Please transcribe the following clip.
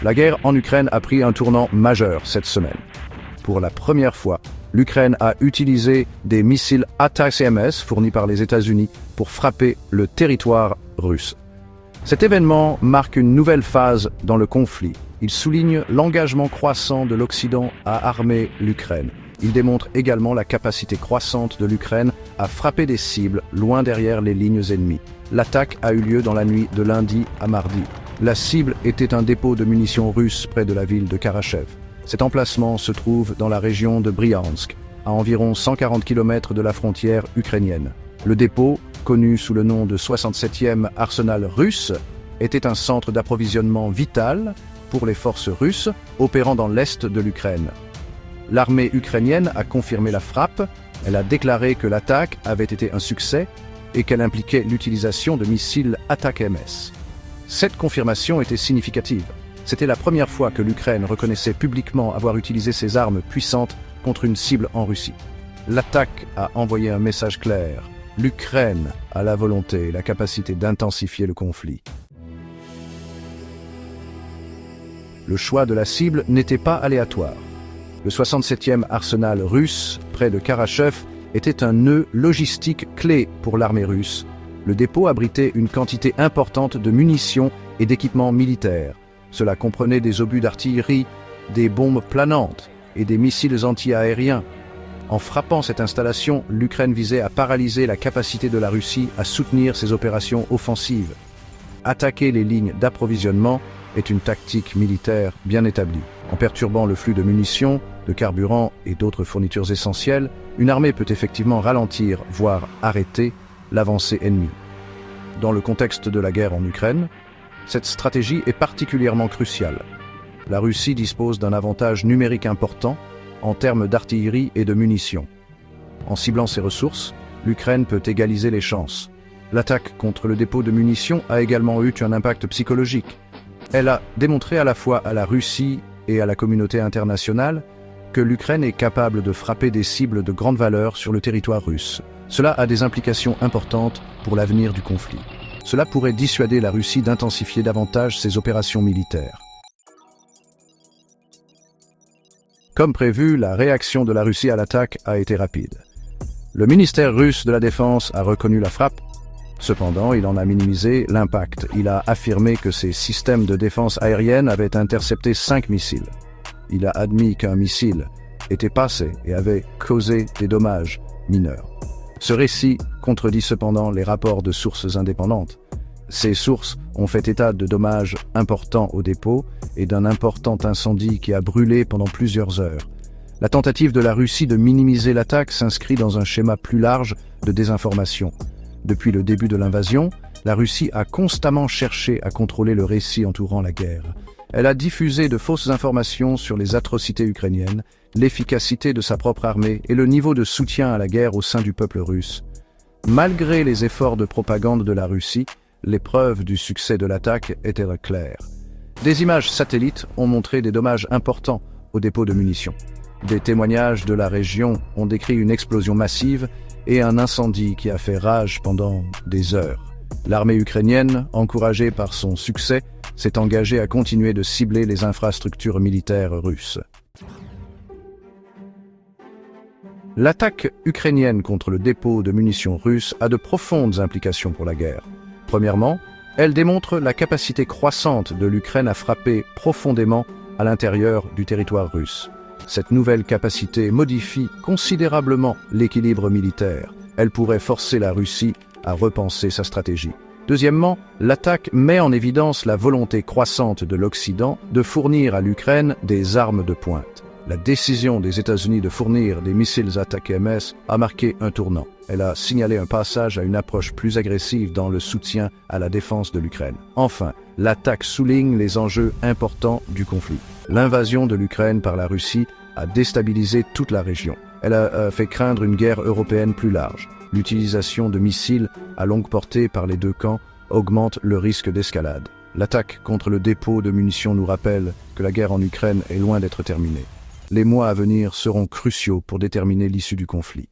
La guerre en Ukraine a pris un tournant majeur cette semaine. Pour la première fois, l'Ukraine a utilisé des missiles ATACMS fournis par les États-Unis pour frapper le territoire russe. Cet événement marque une nouvelle phase dans le conflit. Il souligne l'engagement croissant de l'Occident à armer l'Ukraine. Il démontre également la capacité croissante de l'Ukraine à frapper des cibles loin derrière les lignes ennemies. L'attaque a eu lieu dans la nuit de lundi à mardi. La cible était un dépôt de munitions russes près de la ville de Karachev. Cet emplacement se trouve dans la région de Bryansk, à environ 140 km de la frontière ukrainienne. Le dépôt, connu sous le nom de 67e arsenal russe, était un centre d'approvisionnement vital pour les forces russes opérant dans l'est de l'Ukraine. L'armée ukrainienne a confirmé la frappe. Elle a déclaré que l'attaque avait été un succès et qu'elle impliquait l'utilisation de missiles ATACMS. Cette confirmation était significative. C'était la première fois que l'Ukraine reconnaissait publiquement avoir utilisé ses armes puissantes contre une cible en Russie. L'attaque a envoyé un message clair. L'Ukraine a la volonté et la capacité d'intensifier le conflit. Le choix de la cible n'était pas aléatoire. Le 67e arsenal russe, près de Karachev, était un nœud logistique clé pour l'armée russe. Le dépôt abritait une quantité importante de munitions et d'équipements militaires. Cela comprenait des obus d'artillerie, des bombes planantes et des missiles anti-aériens. En frappant cette installation, l'Ukraine visait à paralyser la capacité de la Russie à soutenir ses opérations offensives. Attaquer les lignes d'approvisionnement est une tactique militaire bien établie. En perturbant le flux de munitions, de carburant et d'autres fournitures essentielles, une armée peut effectivement ralentir, voire arrêter, l'avancée ennemie. Dans le contexte de la guerre en Ukraine, cette stratégie est particulièrement cruciale. La Russie dispose d'un avantage numérique important en termes d'artillerie et de munitions. En ciblant ses ressources, l'Ukraine peut égaliser les chances. L'attaque contre le dépôt de munitions a également eu un impact psychologique. Elle a démontré à la fois à la Russie et à la communauté internationale que l'Ukraine est capable de frapper des cibles de grande valeur sur le territoire russe. Cela a des implications importantes pour l'avenir du conflit. Cela pourrait dissuader la Russie d'intensifier davantage ses opérations militaires. Comme prévu, la réaction de la Russie à l'attaque a été rapide. Le ministère russe de la Défense a reconnu la frappe. Cependant, il en a minimisé l'impact. Il a affirmé que ses systèmes de défense aérienne avaient intercepté 5 missiles. Il a admis qu'un missile était passé et avait causé des dommages mineurs. Ce récit contredit cependant les rapports de sources indépendantes. Ces sources ont fait état de dommages importants au dépôt et d'un important incendie qui a brûlé pendant plusieurs heures. La tentative de la Russie de minimiser l'attaque s'inscrit dans un schéma plus large de désinformation. Depuis le début de l'invasion, la Russie a constamment cherché à contrôler le récit entourant la guerre. Elle a diffusé de fausses informations sur les atrocités ukrainiennes, l'efficacité de sa propre armée et le niveau de soutien à la guerre au sein du peuple russe. Malgré les efforts de propagande de la Russie, les preuves du succès de l'attaque étaient claires. Des images satellites ont montré des dommages importants au dépôt de munitions. Des témoignages de la région ont décrit une explosion massive et un incendie qui a fait rage pendant des heures. L'armée ukrainienne, encouragée par son succès, s'est engagée à continuer de cibler les infrastructures militaires russes. L'attaque ukrainienne contre le dépôt de munitions russe a de profondes implications pour la guerre. Premièrement, elle démontre la capacité croissante de l'Ukraine à frapper profondément à l'intérieur du territoire russe. Cette nouvelle capacité modifie considérablement l'équilibre militaire. Elle pourrait forcer la Russie à repenser sa stratégie. Deuxièmement, l'attaque met en évidence la volonté croissante de l'Occident de fournir à l'Ukraine des armes de pointe. La décision des États-Unis de fournir des missiles ATACMS a marqué un tournant. Elle a signalé un passage à une approche plus agressive dans le soutien à la défense de l'Ukraine. Enfin, l'attaque souligne les enjeux importants du conflit. L'invasion de l'Ukraine par la Russie a déstabilisé toute la région. Elle a fait craindre une guerre européenne plus large. L'utilisation de missiles à longue portée par les deux camps augmente le risque d'escalade. L'attaque contre le dépôt de munitions nous rappelle que la guerre en Ukraine est loin d'être terminée. Les mois à venir seront cruciaux pour déterminer l'issue du conflit.